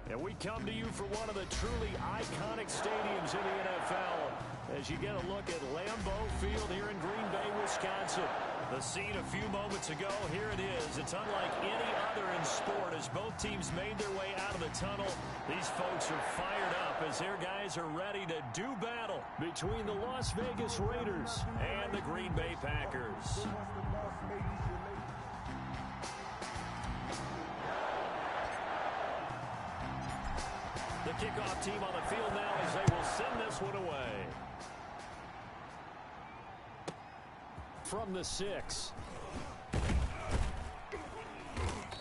And we come to you from one of the truly iconic stadiums in the NFL as you get a look at Lambeau Field here in Green Bay, Wisconsin. The scene a few moments ago, here it is. It's unlike any other in sport as both teams made their way out of the tunnel. These folks are fired up as their guys are ready to do battle between the Las Vegas Raiders and the Green Bay Packers. The kickoff team on the field now as they will send this one away. From the 6.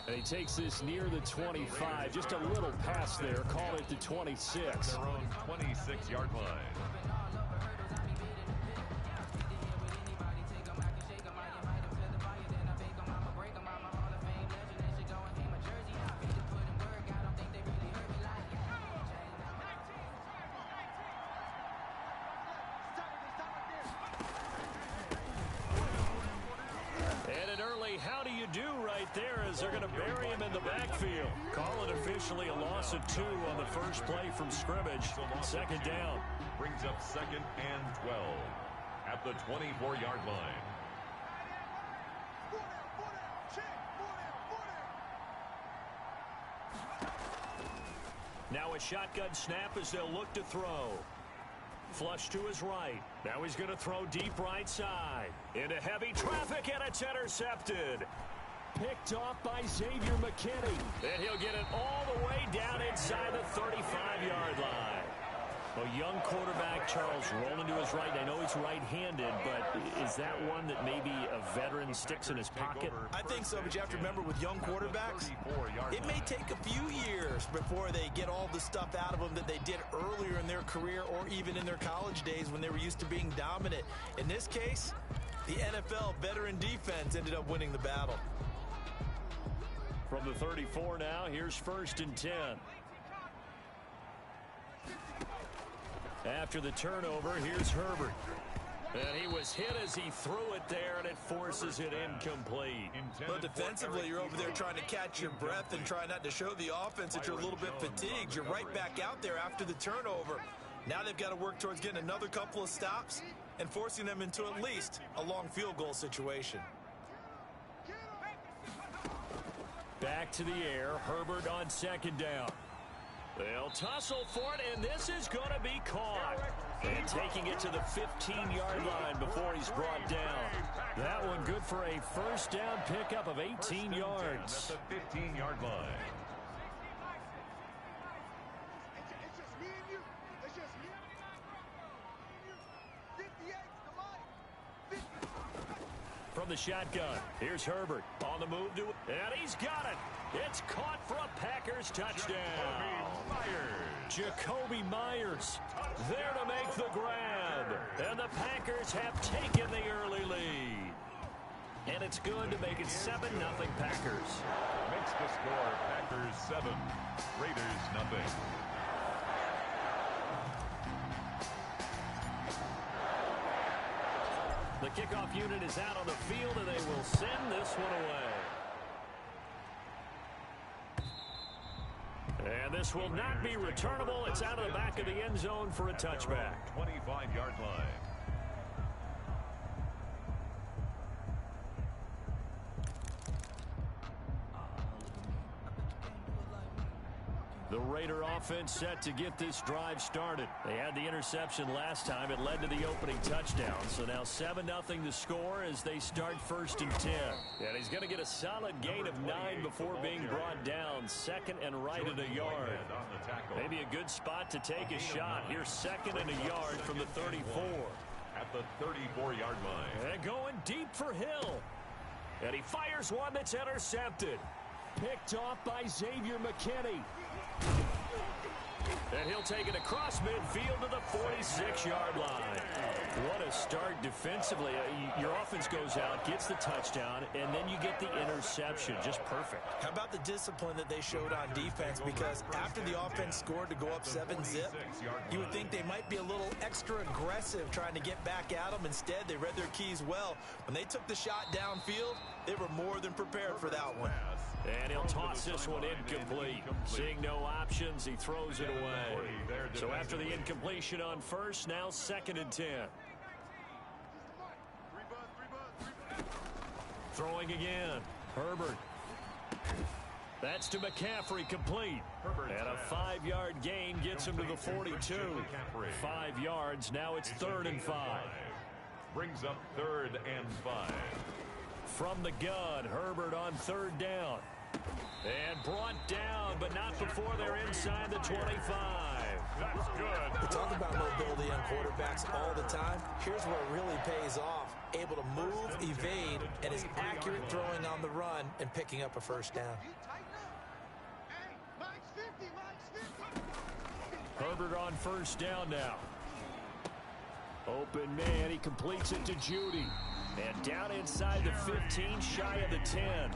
And he takes this near the 25. Just a little pass there. Call it the 26. Their own 26-yard line. How do you do right there as they're going to bury him in the backfield. Call it officially a loss of 2 on the first play from scrimmage. Second down. Brings up 2nd and 12 at the 24-yard line. Now a shotgun snap as they'll look to throw. Flush to his right. Now he's going to throw deep right side. Into heavy traffic, and it's intercepted. Picked off by Xavier McKinney. And he'll get it all the way down inside the 35-yard line. A young quarterback, Charles, rolling to his right. I know he's right-handed, but is that one that maybe a veteran sticks in his pocket? I think so, but you have to remember with young quarterbacks, it may take a few years before they get all the stuff out of them that they did earlier in their career or even in their college days when they were used to being dominant. In this case, the NFL veteran defense ended up winning the battle. From the 34 now, here's 1st and 10. After the turnover, here's Herbert. And he was hit as he threw it there, and it forces it incomplete. But defensively, you're over there trying to catch your breath and try not to show the offense that you're a little bit fatigued. You're right back out there after the turnover. Now they've got to work towards getting another couple of stops and forcing them into at least a long field goal situation. Back to the air, Herbert on 2nd down. They'll tussle for it, and this is going to be caught. And taking it to the 15-yard line before he's brought down. That one good for a first down pickup of 18 yards. At the 15-yard line. From the shotgun, here's Herbert on the move to it, and he's got it. It's caught for a Packers touchdown. Jacoby Myers there to make the grab. And the Packers have taken the early lead. And it's good to make it 7-0 Packers. Makes the score Packers 7, Raiders nothing. The kickoff unit is out on the field, and they will send this one away. And this will not be returnable. It's out of the back of the end zone for a touchback. 25-yard line. The Raider offense set to get this drive started. They had the interception last time. It led to the opening touchdown. So now 7-0 the score as they start 1st and 10. And he's going to get a solid gain of 9 before being brought down. 2nd and right at a yard. Maybe a good spot to take a shot. Here's 2nd and a yard from the 34. At the 34-yard line. And going deep for Hill. And he fires one that's intercepted. Picked off by Xavier McKinney. And he'll take it across midfield to the 46-yard line. What a start defensively. Your offense goes out, gets the touchdown, and then you get the interception. Just perfect. How about the discipline that they showed on defense? Because after the offense scored to go up 7-zip, you would think they might be a little extra aggressive trying to get back at them. Instead, they read their keys well. When they took the shot downfield, they were more than prepared for that one. And he'll toss this one incomplete. Seeing no options, he throws it away. So after the incompletion on first, now 2nd and 10. Throwing again. Herbert. That's to McCaffrey, complete. And a 5-yard gain gets him to the 42. 5 yards, now it's 3rd and 5. Brings up 3rd and 5. From the gun, Herbert on 3rd down. And brought down, but not before they're inside the 25. That's good. We talk about mobility on quarterbacks all the time. Here's where it really pays off. Able to move, evade, and is accurate throwing on the run and picking up a 1st down. Herbert on 1st down now. Open man, he completes it to Judy. And down inside the 15, shy of the 10.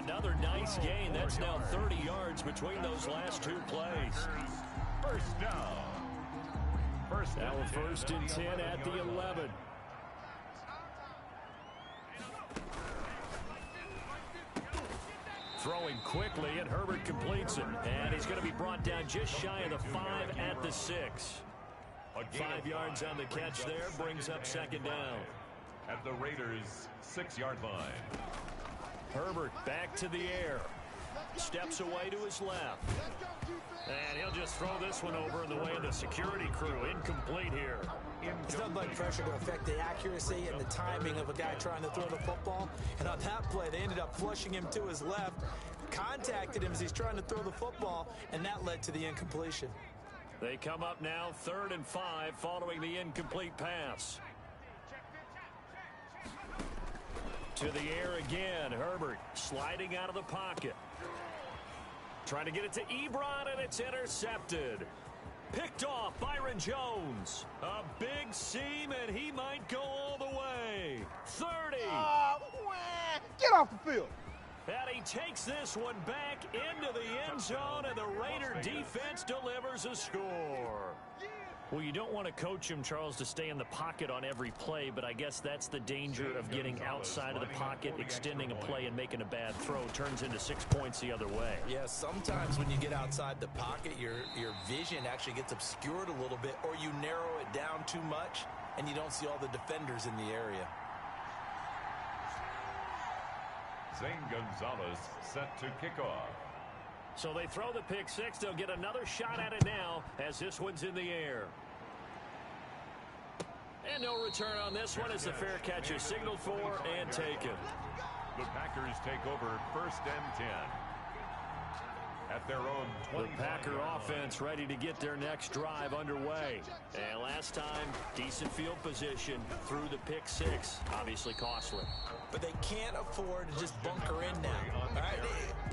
Another nice gain. That's now 30 yards between those last 2 plays. 1st down. Now a 1st and 10 at the 11. Throwing quickly, and Herbert completes it. And he's going to be brought down just shy of the 5 at the 6. 5 yards on the catch there, brings up 2nd down. At the Raiders' 6-yard line. Herbert back to the air. Steps away to his left. And he'll just throw this one over in the way of the security crew. Incomplete here. It's nothing like pressure to affect the accuracy and the timing of a guy trying to throw the football. And on that play, they ended up flushing him to his left, contacted him as he's trying to throw the football, and that led to the incompletion. They come up now 3rd and 5 following the incomplete pass. To the air again. Herbert sliding out of the pocket. Trying to get it to Ebron, and it's intercepted. Picked off Byron Jones. A big seam, and he might go all the way. 30. Get off the field. And he takes this one back into the end zone, and the Raider defense delivers a score. Well, you don't want to coach him, Charles, to stay in the pocket on every play, but I guess that's the danger of getting outside of the pocket, extending a play, and making a bad throw. Turns into 6 points the other way. Yeah, sometimes when you get outside the pocket, your vision actually gets obscured a little bit, or you narrow it down too much, and you don't see all the defenders in the area. Zane Gonzalez set to kick off. So they throw the pick 6. They'll get another shot at it now as this one's in the air. And no return on this one as the fair catch is signaled for and taken. The Packers take over 1st and 10. At their own 20. The Packer offense ready to get their next drive underway. And last time, decent field position through the pick 6. Obviously costly. But they can't afford to just bunker in now. All right?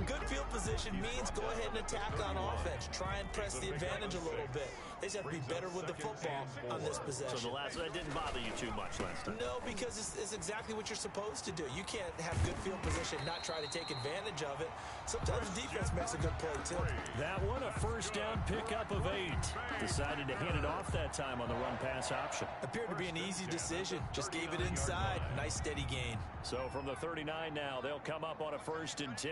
Good field position means go ahead and attack on offense. Try and press the advantage a little bit. They just have to be better with the football on this possession. So that didn't bother you too much last time? No, because it's exactly what you're supposed to do. You can't have good field position, not try to take advantage of it. Sometimes defense makes a good play, too. That one, a 1st down pickup of 8. Decided to hand it off that time on the run-pass option. Appeared to be an easy decision. Just gave it inside. Nice, steady gain. So from the 39 now, they'll come up on a 1st and 10.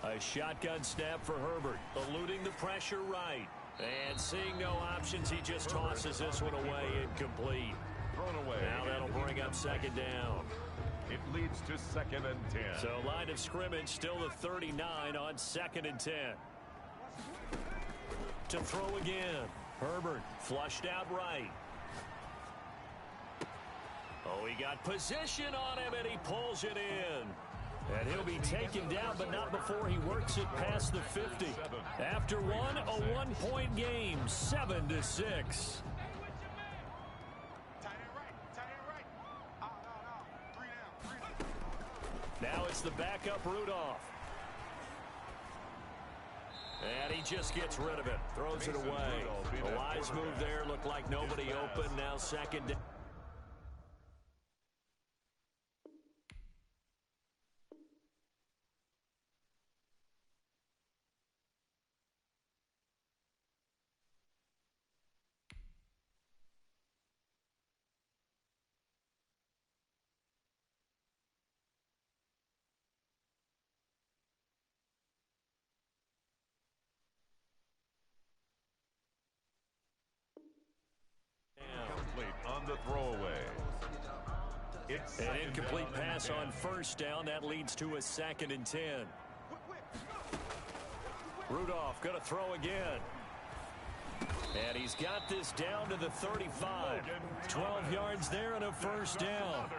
A shotgun snap for Herbert, eluding the pressure right. And seeing no options, he just tosses this one away, incomplete. Thrown away. Now that'll bring up 2nd down. It leads to 2nd and 10. So line of scrimmage still the 39 on 2nd and 10. To throw again. Herbert flushed out right. Oh, he got position on him, and he pulls it in. And he'll be taken down, but not before he works it past the 50. After one, a 1-point game, 7-6. Now it's the backup Rudolph. And he just gets rid of it. Throws it away. A wise move there. Looked like nobody open. Now 2nd down. on the throwaway. It's an incomplete pass on first down. That leads to a 2nd and 10. Rudolph going to throw again. And he's got this down to the 35. 12 yards there and a first down.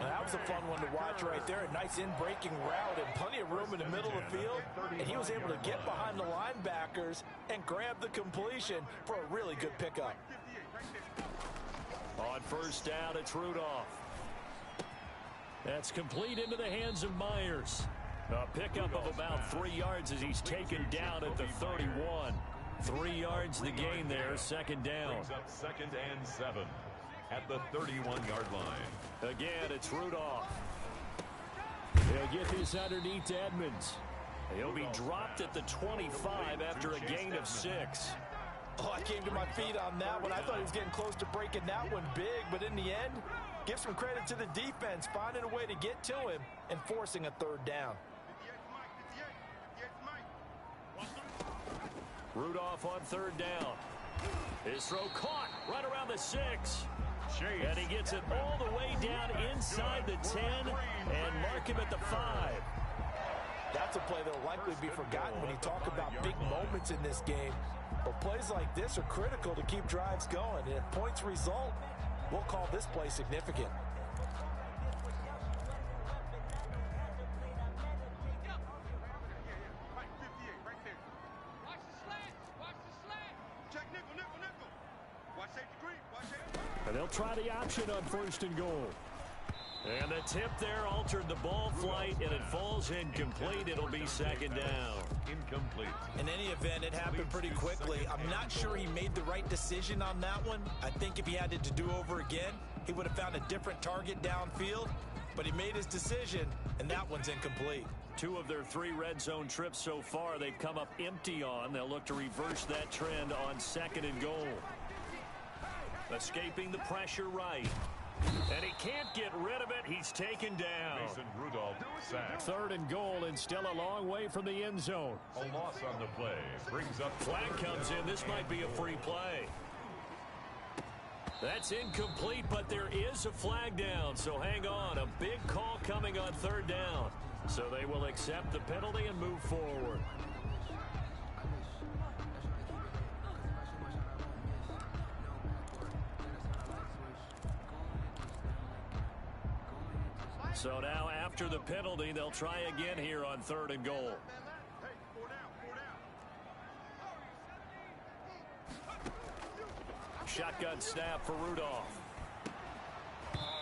Well, that was a fun one to watch right there. A nice in-breaking route and plenty of room in the middle of the field. And he was able to get behind the linebackers and grab the completion for a really good pickup. On first down, it's Rudolph. That's complete into the hands of Myers. A pickup of about 3 yards as he's taken down at the 31. 3 yards the gain there, 2nd down. Brings up 2nd and 7 at the 31-yard line. Again, it's Rudolph. He'll get this underneath to Edmonds. He'll be dropped at the 25 after a gain of 6. Oh, I came to my feet on that one. I thought he was getting close to breaking that one big, but in the end, give some credit to the defense, finding a way to get to him and forcing a 3rd down. Rudolph on 3rd down. His throw caught right around the 6. And he gets it all the way down inside the 10 and mark him at the 5. That's a play that will likely be forgotten when you talk about big moments in this game. But plays like this are critical to keep drives going. And if points result, we'll call this play significant. And they'll try the option on 1st and goal. And the tip there altered the ball flight, and it falls incomplete. It'll be 2nd down. Incomplete. In any event, it happened pretty quickly. I'm not sure he made the right decision on that one. I think if he had it to do over again, he would have found a different target downfield. But he made his decision, and that one's incomplete. 2 of their 3 red zone trips so far, they've come up empty on. They'll look to reverse that trend on 2nd and goal. Escaping the pressure right. And he can't get rid of it. He's taken down. Mason Rudolph sacked. 3rd and goal and still a long way from the end zone. A loss on the play. Brings up flag comes in. This might be a free play. That's incomplete, but there is a flag down. So hang on. A big call coming on 3rd down. So they will accept the penalty and move forward. So now after the penalty, they'll try again here on 3rd and goal. Shotgun snap for Rudolph.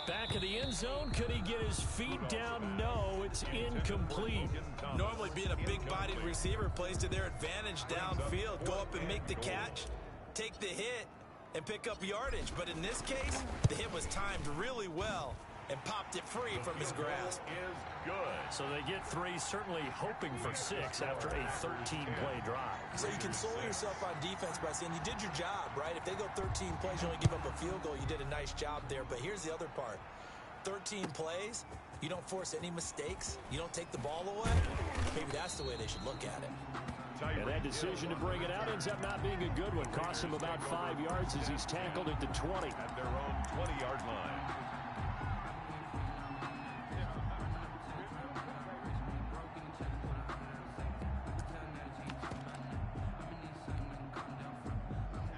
Back of the end zone. Could he get his feet down? No, it's incomplete. Normally being a big-bodied receiver plays to their advantage downfield. Go up and make the catch, take the hit, and pick up yardage. But in this case, the hit was timed really well and popped it free from his grasp. Is good. So they get 3, certainly hoping for 6 after a 13-play drive. So you console yourself on defense by saying you did your job, right? If they go 13 plays, you only give up a field goal, you did a nice job there. But here's the other part. 13 plays, you don't force any mistakes, you don't take the ball away. Maybe that's the way they should look at it. And that decision to bring it out ends up not being a good one. Costs him about 5 yards as he's tackled at the 20. At their own 20-yard line.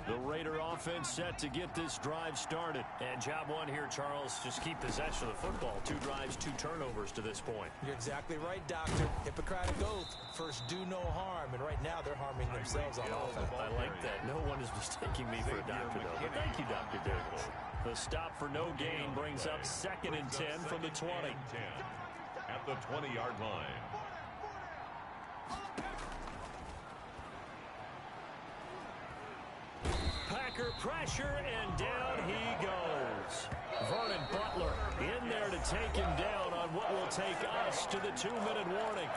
The Raider offense set to get this drive started. And job one here, Charles, just keep possession of the football. 2 drives, 2 turnovers to this point. You're exactly right, Doctor. Hippocratic oath. First, do no harm. And right now, they're harming themselves on offense. I like that. No one is mistaking me for a doctor, though. But thank you, Dr. Davis. The stop for no gain brings up 2nd and 10 from the 20. At the 20-yard line. Packer pressure, and down he goes. Vernon Butler in there to take him down on what will take us to the 2-minute warning.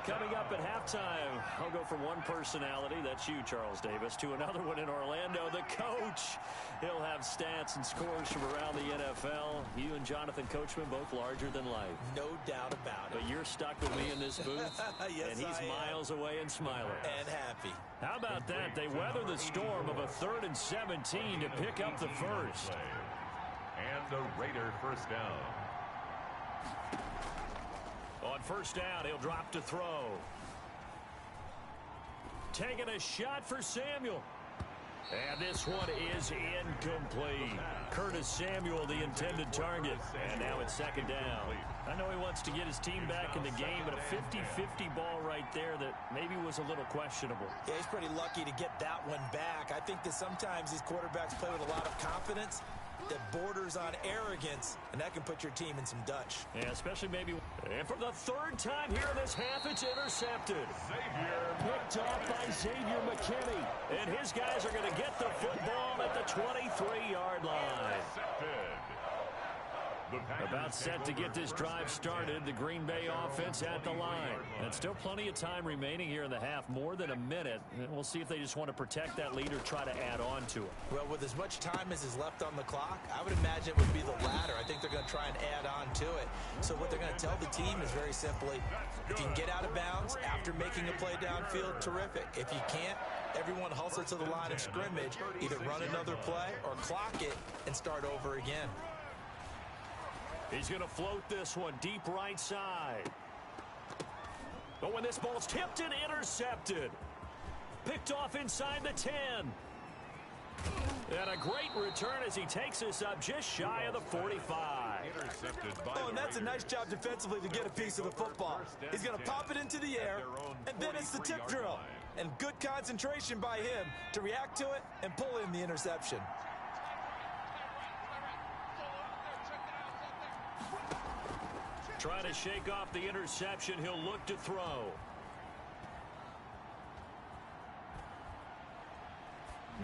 Coming up at halftime, I'll go from one personality, that's you, Charles Davis, to another one in Orlando, the coach. He'll have stats and scores from around the NFL. You and Jonathan Coachman, both larger than life. No doubt about it. But you're you're stuck with me in this booth. Yes, and he's miles away and smiling. And happy. How about that? They weather the storm of a 3rd and 17 to pick up the first. And a Raider first down. On first down, he'll drop to throw. Taking a shot for Samuel. And this one is incomplete. Curtis Samuel, the intended target. And now it's 2nd down. I know he wants to get his team back in the game, but a 50-50 ball right there that maybe was a little questionable. Yeah, he's pretty lucky to get that one back. I think that sometimes these quarterbacks play with a lot of confidence that borders on arrogance, and that can put your team in some Dutch. Yeah, especially maybe. And for the 3rd time here in this half, it's intercepted. Picked off by Xavier McKinney. And his guys are going to get the football at the 23-yard line. About set to get this drive started. The Green Bay offense at the line. And still plenty of time remaining here in the half, more than a minute. And we'll see if they just want to protect that lead or try to add on to it. Well, with as much time as is left on the clock, I would imagine it would be the latter. I think they're going to try and add on to it. So what they're going to tell the team is very simply, if you can get out of bounds after making a play downfield, terrific. If you can't, everyone hustle to the line of scrimmage, either run another play or clock it and start over again. He's going to float this one deep right side. But when this ball's tipped and intercepted. Picked off inside the 10. And a great return as he takes this up just shy of the 45. Oh, and that's a nice job defensively to get a piece of the football. He's going to pop it into the air, and then it's the tip drill. And good concentration by him to react to it and pull in the interception. Trying to shake off the interception. He'll look to throw.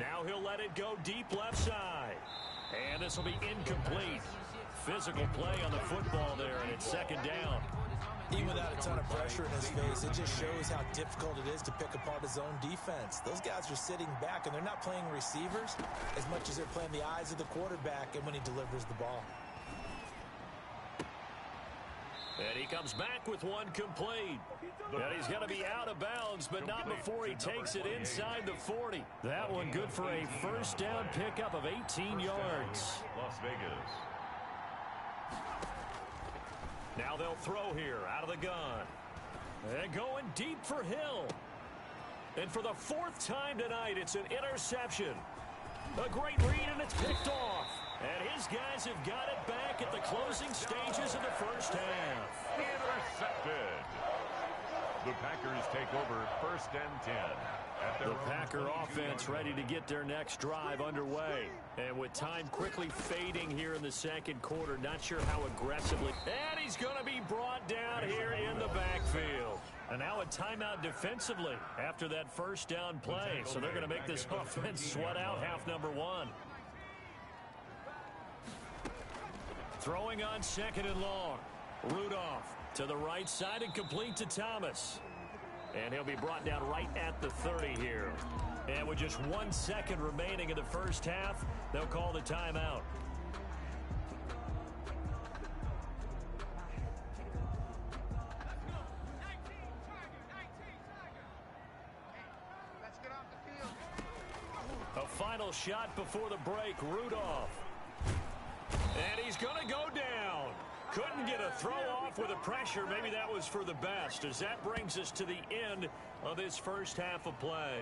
Now he'll let it go deep left side. And this will be incomplete. Physical play on the football there, and it's 2nd down. Even without a ton of pressure in his face, it just shows how difficult it is to pick apart his own defense. Those guys are sitting back, and they're not playing receivers as much as they're playing the eyes of the quarterback and when he delivers the ball. And he comes back with one complete. And he's going to be out of bounds, but not before he takes it inside the 40. That one good for a first down pickup of 18 yards. Las Vegas. Now they'll throw here out of the gun. And going deep for Hill. And for the 4th time tonight, it's an interception. A great read, and it's picked off. And his guys have got it back at the closing stages of the first half. Intercepted. The Packers take over 1st and 10. The Packer offense ready to get their next drive underway. And with time quickly fading here in the 2nd quarter, not sure how aggressively. And he's going to be brought down here in the backfield. And now a timeout defensively after that first down play. So they're going to make this offense sweat out half number 1. Throwing on 2nd and long. Rudolph to the right side and complete to Thomas. And he'll be brought down right at the 30 here. And with just 1 second remaining in the first half, they'll call the timeout. A final shot before the break, Rudolph. And he's going to go down. Couldn't get a throw off with the pressure. Maybe that was for the best, as that brings us to the end of this first half of play.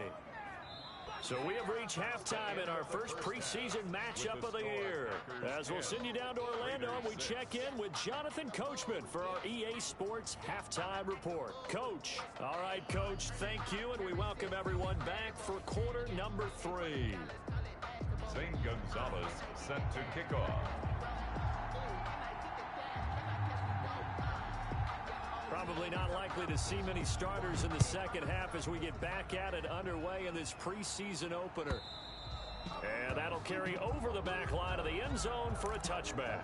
So we have reached halftime in our first preseason matchup of the year. As we'll send you down to Orlando, we check in with Jonathan Coachman for our EA Sports Halftime Report. Coach. All right, Coach, thank you, and we welcome everyone back for quarter number 3. St. Gonzalez set to kick off. Probably not likely to see many starters in the second half as we get back at it underway in this preseason opener. And that'll carry over the back line of the end zone for a touchback.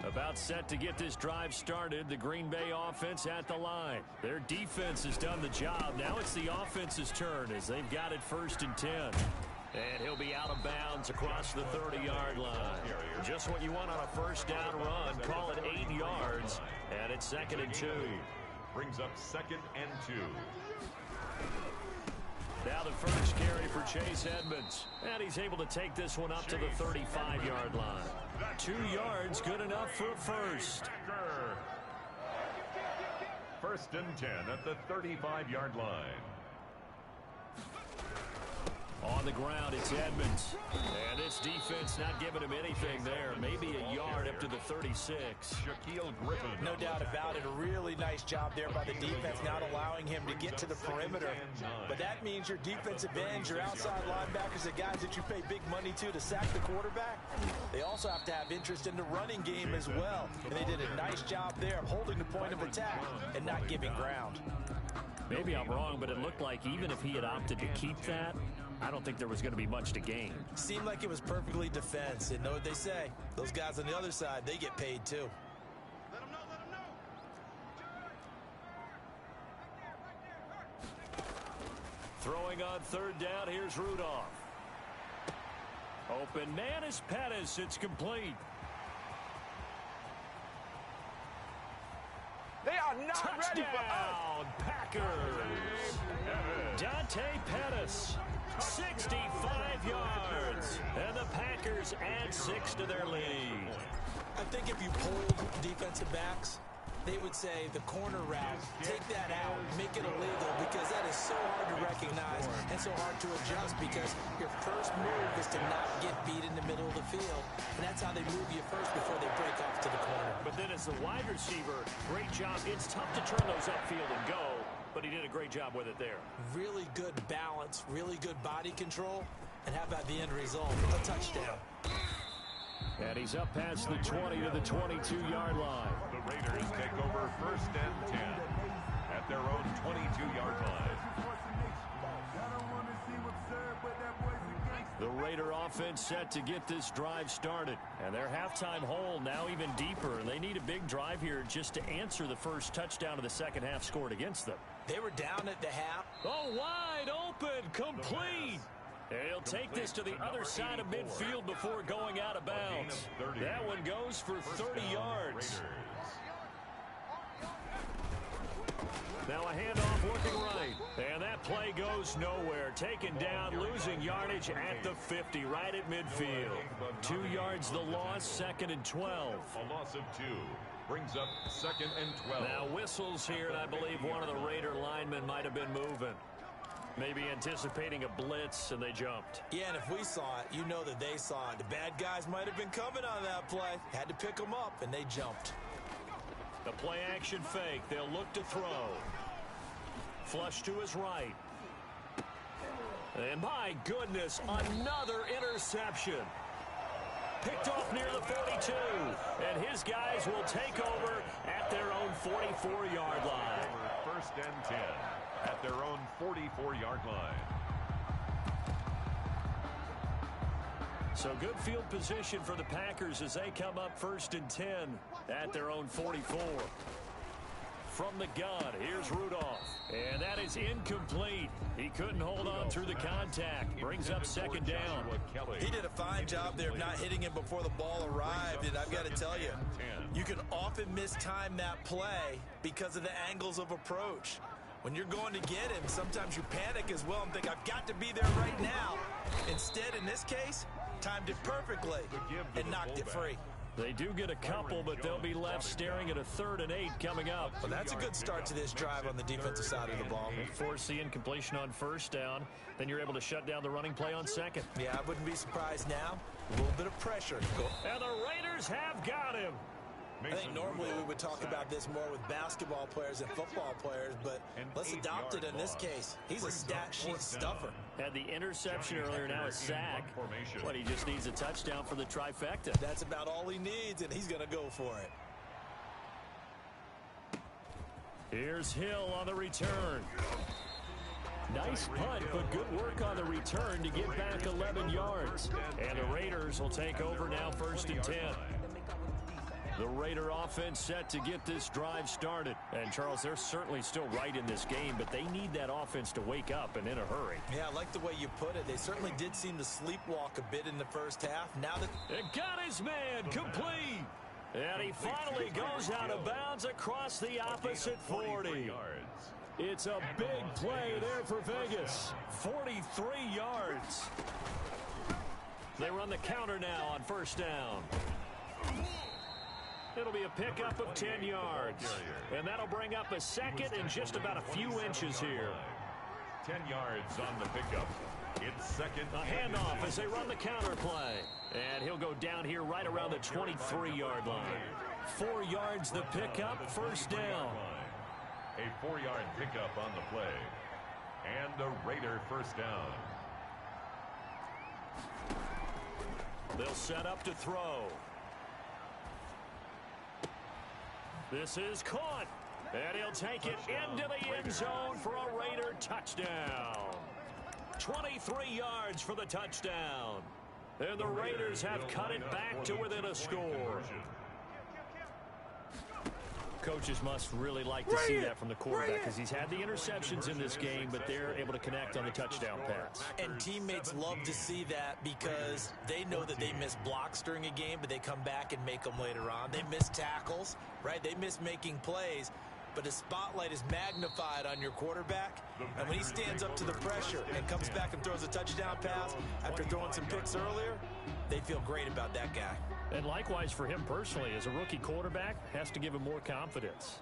About set to get this drive started, the Green Bay offense at the line. Their defense has done the job. Now it's the offense's turn as they've got it 1st and 10. And he'll be out of bounds across the 30-yard line. Just what you want on a first down run. Call it 8 yards. And it's 2nd and 2. Brings up 2nd and 2. Now the first carry for Chase Edmonds. And he's able to take this one up to the 35-yard line. 2 yards, good enough for a first. 1st and 10 at the 35-yard line. On the ground, it's Edmonds. And this defense not giving him anything there. Maybe a yard up to the 36. Shaquille Griffin. No doubt about it. A really nice job there by the defense, not allowing him to get to the perimeter. But that means your defensive ends, your outside linebackers, the guys that you pay big money to sack the quarterback, they also have to have interest in the running game as well. And they did a nice job there of holding the point of attack and not giving ground. Maybe I'm wrong, but it looked like even if he had opted to keep that, I don't think there was going to be much to gain. Seemed like it was perfectly defense. And know what they say? Those guys on the other side, they get paid too. Let them know. Throwing on 3rd down, here's Rudolph. Open man is Pettis. It's complete. They are not Touchdown, ready for us. Packers. Dante Pettis, 65 yards. And the Packers add 6 to their lead. I think if you polled defensive backs, they would say the corner route, take that out, make it illegal, because that is so hard to recognize and so hard to adjust, because your first move is to not get beat in the middle of the field. And that's how they move you first before they break off to the corner. But then as the wide receiver, great job. It's tough to turn those upfield and go, but he did a great job with it there. Really good balance, really good body control, and how about the end result? A touchdown. And he's up past the 20 to the 22-yard line. The Raiders take over 1st and 10 at their own 22-yard line. The Raider offense set to get this drive started. And their halftime hole now even deeper. And they need a big drive here just to answer the first touchdown of the second half scored against them. They were down at the half. Oh, wide open, complete. And he'll take this to the other side of midfield before going out of bounds. That one goes for 30 yards. Now a handoff working right. And that play goes nowhere. Taken down, losing yardage at the 50, right at midfield. 2 yards the loss, 2nd and 12. A loss of 2 brings up 2nd and 12. Now whistles here, and I believe one of the Raider linemen might have been moving. Maybe anticipating a blitz, and they jumped. Yeah, and if we saw it, you know that they saw it. The bad guys might have been coming on that play. Had to pick them up, and they jumped. The play-action fake. They'll look to throw. Flush to his right. And my goodness, another interception. Picked off near the 42. And his guys will take over at their own 44-yard line. 1st and 10 at their own 44-yard line. So good field position for the Packers as they come up 1st and 10 at their own 44. From the gun, here's Rudolph. And that is incomplete. He couldn't hold on through the contact. Brings up 2nd down. He did a fine job there of not hitting him before the ball arrived. And I've got to tell you, you can often mistime that play because of the angles of approach. When you're going to get him, sometimes you panic as well and think, I've got to be there right now. Instead, in this case, timed it perfectly and knocked it free. They do get a couple, but they'll be left staring at a 3rd and 8 coming up. Well, that's a good start to this drive on the defensive side of the ball. Force the incompletion on 1st down. Then you're able to shut down the running play on 2nd. Yeah, I wouldn't be surprised now. A little bit of pressure. And the Raiders have got him. I think normally we would talk about this more with basketball players and football players, but let's adopt it in this case. He's a stat sheet stuffer. Had the interception earlier, now a sack. But he just needs a touchdown for the trifecta. That's about all he needs, and he's going to go for it. Here's Hill on the return. Nice punt, but good work on the return to get back 11 yards. And the Raiders will take over now 1st and 10. The Raider offense set to get this drive started. And, Charles, they're certainly still right in this game, but they need that offense to wake up and in a hurry. Yeah, I like the way you put it. They certainly did seem to sleepwalk a bit in the first half. Now that it got his man complete. And he finally goes out of bounds across the opposite 40. It's a big play there for Vegas. 43 yards. They run the counter now on first down. It'll be a pickup of 10 yards. And that'll bring up a second and just about a few inches here. 10 yards on the pickup. It's second. A handoff as they run the counter play. And he'll go down here right around the 23-yard line. 4 yards the pickup, first down. A 4-yard pickup on the play. And the Raider first down. They'll set up to throw. This is caught. And he'll take it into the end zone for a Raider touchdown. 23 yards for the touchdown. And the Raiders have cut it back to within a score. Coaches must really like to see that from the quarterback because he's had the interceptions in this game, but they're able to connect on the touchdown pass. And teammates love to see that because they know that they miss blocks during a game, but they come back and make them later on. They miss tackles, right? They miss making plays, but the spotlight is magnified on your quarterback. And when he stands up to the pressure and comes back and throws a touchdown pass after throwing some picks earlier, they feel great about that guy. And likewise for him personally, as a rookie quarterback, has to give him more confidence.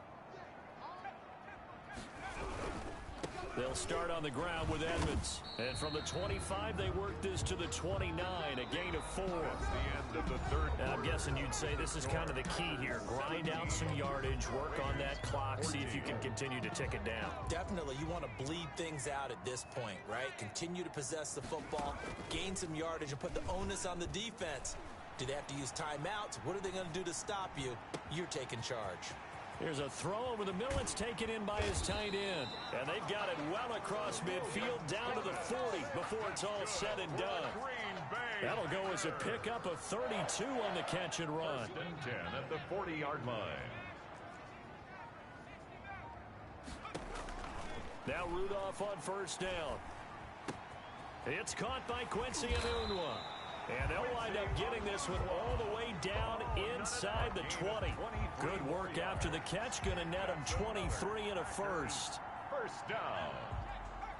They'll start on the ground with Edmonds. And from the 25, they work this to the 29, a gain of 4. That's the end of the third quarter. I'm guessing you'd say this is kind of the key here. Grind out some yardage, work on that clock, see if you can continue to tick it down. Definitely, you want to bleed things out at this point, right? Continue to possess the football, gain some yardage, and put the onus on the defense. Do they have to use timeouts? What are they going to do to stop you? You're taking charge. Here's a throw over the middle. It's taken in by his tight end. And they've got it well across midfield down to the 40 before it's all said and done. That'll go as a pickup of 32 on the catch and run. First and 10 at the 40-yard line. Now Rudolph on first down. It's caught by Quincy Enunwa. And they'll wind up getting this one all the way down inside the 20. Good work after the catch. Going to net him 23 and a first. First down.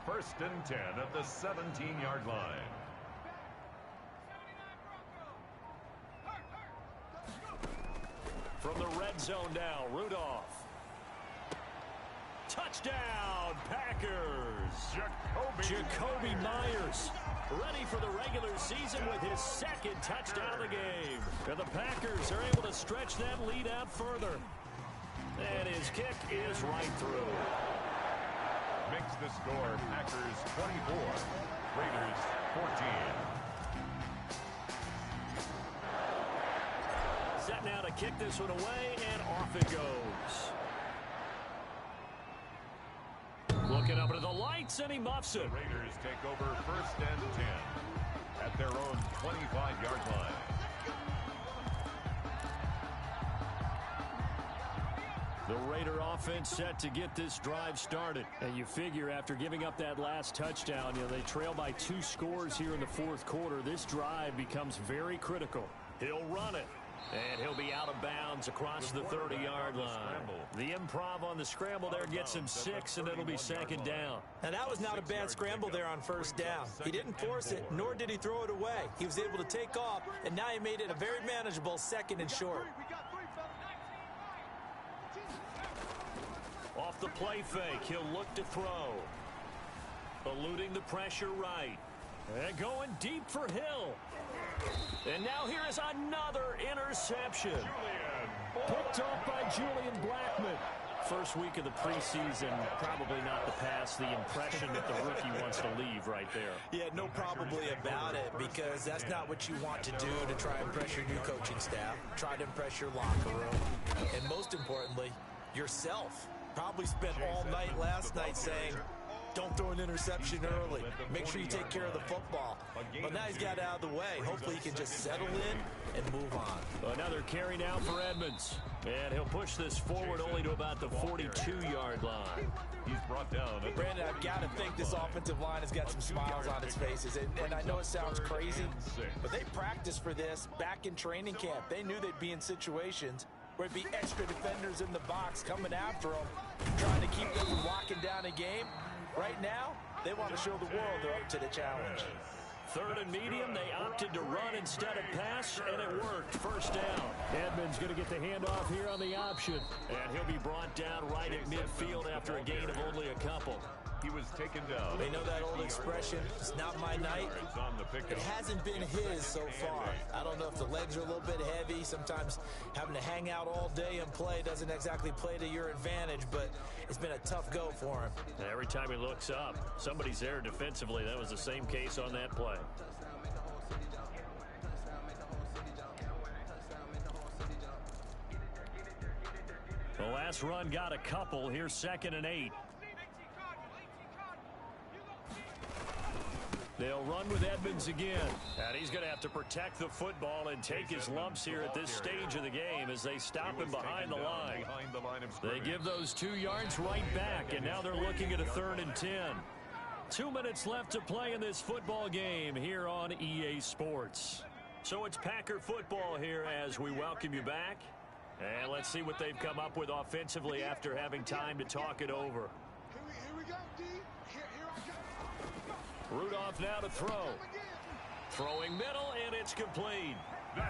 First and 10 at the 17-yard line. From the red zone now, Rudolph. Touchdown, Packers. Jacoby Myers. Ready for the regular season with his second touchdown of the game. And the Packers are able to stretch that lead out further. And his kick is right through. Makes the score Packers 24, Raiders 14. Set now to kick this one away, and off it goes. Looking up into the lights, and he muffs it. The Raiders take over first and 10 at their own 25-yard line. The Raider offense set to get this drive started. And you figure after giving up that last touchdown, they trail by 2 scores here in the fourth quarter. This drive becomes very critical. He'll run it. And he'll be out of bounds across the 30-yard line. The improv on the scramble there gets him 6, and it'll be second down. And that was not a bad scramble there on first down. He didn't force it, nor did he throw it away. He was able to take off, and now he made it a very manageable second and short. Off the play fake, he'll look to throw. Eluding the pressure right. And going deep for Hill. And now here is another interception. Picked off by Julian Blackmon. First week of the preseason, probably not the pass, the impression that the rookie wants to leave right there. Yeah, no probably about it, because that's not what you want to do to try and impress your new coaching staff. Try to impress your locker room. And most importantly, yourself. Probably spent all night last night saying, Don't throw an interception early. Make sure you take care of the football. But now he's got it out of the way. Hopefully he can just settle in and move on. Another carry now for Edmonds. And he'll push this forward only to about the 42-yard line. He's brought down. Brandon, I've got to think this offensive line has got some smiles on its faces. And I know it sounds crazy, but they practiced for this back in training camp. They knew they'd be in situations where it'd be extra defenders in the box coming after them, trying to keep them from locking down a game. Right now, they want to show the world they're up to the challenge. Third and medium, they opted to run instead of pass, and it worked. First down. Edmonds going to get the handoff here on the option. And he'll be brought down right at midfield after a gain of only a couple. He was taken down. They know that old expression, it's not my night. It hasn't been his so far. I don't know if the legs are a little bit heavy. Sometimes having to hang out all day and play doesn't exactly play to your advantage, but it's been a tough go for him. Every time he looks up, somebody's there defensively. That was the same case on that play. The last run got a couple. Here's 2nd and 8. They'll run with Edmonds again. And he's going to have to protect the football and take his lumps here at this stage of the game as they stop him behind the line. They give those 2 yards right back, and now they're looking at a 3rd and 10. 2 minutes left to play in this football game here on EA Sports. So it's Packer football here as we welcome you back. And let's see what they've come up with offensively after having time to talk it over. Here we go, D. Here I go. Rudolph now to throw. Throwing middle, and it's complete.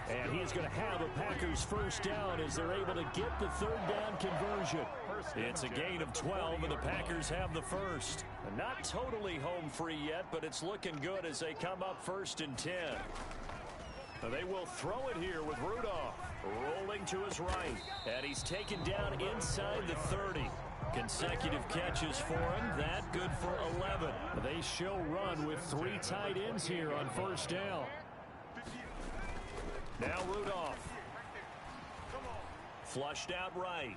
And he's going to have a Packers first down as they're able to get the 3rd down conversion. It's a gain of 12, and the Packers have the first. Not totally home free yet, but it's looking good as they come up 1st and 10. They will throw it here with Rudolph rolling to his right. And he's taken down inside the 30. Consecutive catches for him. That good for 11. They show run with 3 tight ends here on 1st down. Now Rudolph. Flushed out right.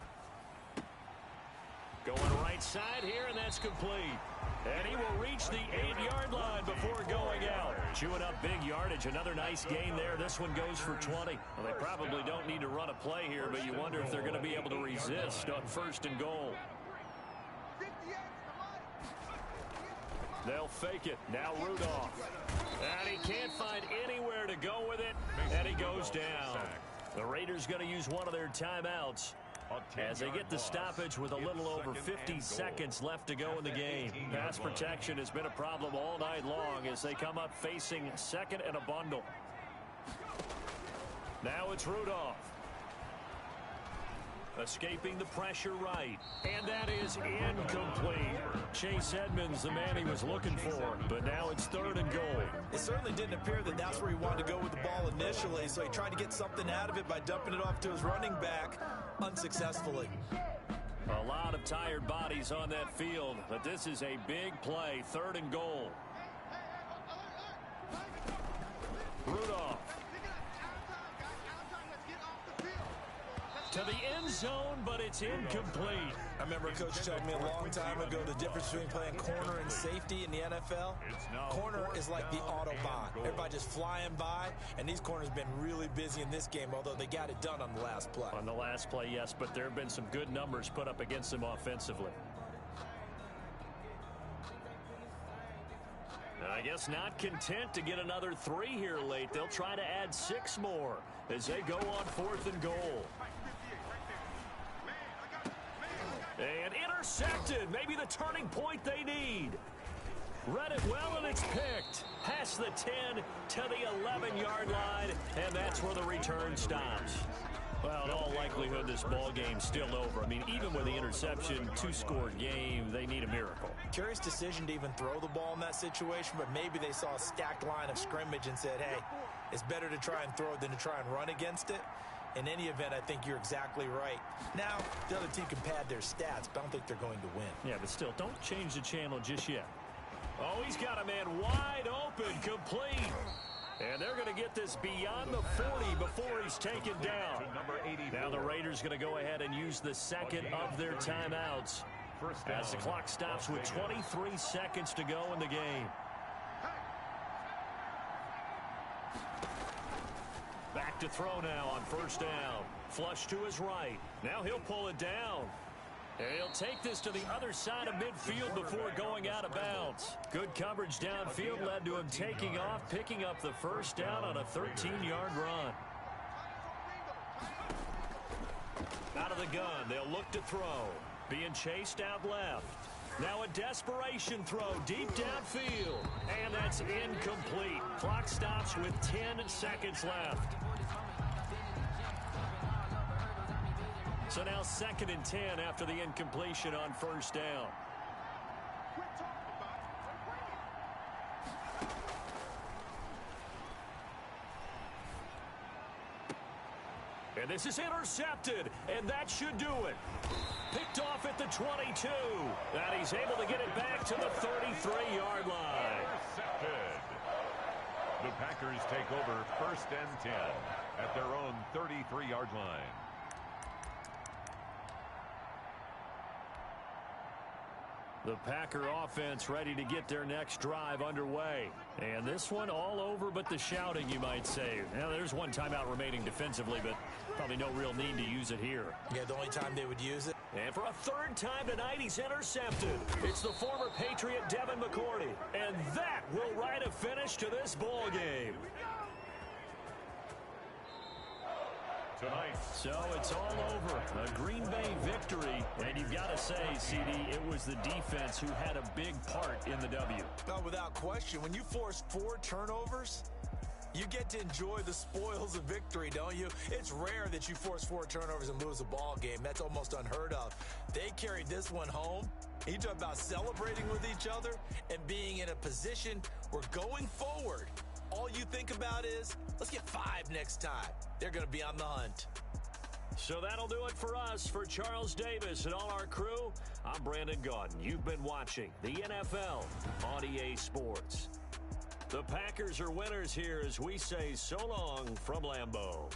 Going right side here, and that's complete. And he will reach the 8-yard line before going out. Chewing up big yardage. Another nice gain there. This one goes for 20. Well, they probably don't need to run a play here, but you wonder if they're going to be able to resist on 1st and goal. They'll fake it. Now Rudolph. And he can't find anywhere to go with it. And he goes down. The Raiders going to use one of their timeouts as they get the stoppage with a little over 50 seconds left to go in the game. Pass protection has been a problem all night long as they come up facing 2nd and a bundle. Now it's Rudolph. Escaping the pressure right. And that is incomplete. Chase Edmonds, the man he was looking for. But now it's 3rd and goal. It certainly didn't appear that that's where he wanted to go with the ball initially, so he tried to get something out of it by dumping it off to his running back unsuccessfully. A lot of tired bodies on that field, but this is a big play. 3rd and goal. Rudolph. To the end zone, but it's incomplete. I remember a coach telling me a long time ago the difference between playing corner and safety in the NFL. Corner is like the Autobahn. Everybody just flying by, and these corners have been really busy in this game, although they got it done on the last play. On the last play, yes, but there have been some good numbers put up against them offensively. I guess not content to get another 3 here late. They'll try to add 6 more as they go on 4th and goal. And intercepted. Maybe the turning point they need. Read it well, and it's picked. Past the 10 to the 11-yard line, and that's where the return stops. Well, in all likelihood, this ball game's still over. I mean, even with the interception, 2-score game, they need a miracle. Curious decision to even throw the ball in that situation, but maybe they saw a stacked line of scrimmage and said, hey, it's better to try and throw than to try and run against it. In any event, I think you're exactly right. Now, the other team can pad their stats, but I don't think they're going to win. Yeah, but still, don't change the channel just yet. Oh, he's got a man wide open, complete. And they're going to get this beyond the 40 before he's taken down. Now the Raiders going to go ahead and use the 2nd of their timeouts First down. As the clock stops with 23 seconds to go in the game. Back to throw now on first down. Flush to his right. Now he'll pull it down. And he'll take this to the other side of midfield before going out of bounds. Good coverage downfield led to him taking off, picking up the first down on a 13-yard run. Out of the gun, they'll look to throw. Being chased out left. Now a desperation throw deep downfield. And that's incomplete. Clock stops with 10 seconds left. So now 2nd and 10 after the incompletion on first down. And this is intercepted, and that should do it. Picked off at the 22. And he's able to get it back to the 33-yard line. Intercepted. The Packers take over 1st and 10 at their own 33-yard line. The Packer offense ready to get their next drive underway. And this one all over but the shouting, you might say. Now, there's one timeout remaining defensively, but probably no real need to use it here. Yeah, the only time they would use it. And for a 3rd time tonight, he's intercepted. It's the former Patriot Devin McCourty. And that will write a finish to this ball game. Tonight. So it's all over. A Green Bay victory. And you've got to say, CD, it was the defense who had a big part in the W. No, without question. When you force 4 turnovers, you get to enjoy the spoils of victory, don't you? It's rare that you force 4 turnovers and lose a ball game. That's almost unheard of. They carried this one home. You talk about celebrating with each other and being in a position where going forward, all you think about is, let's get 5 next time. They're going to be on the hunt. So that'll do it for us. For Charles Davis and all our crew, I'm Brandon Gaudin. You've been watching the NFL on EA Sports. The Packers are winners here as we say so long from Lambeau.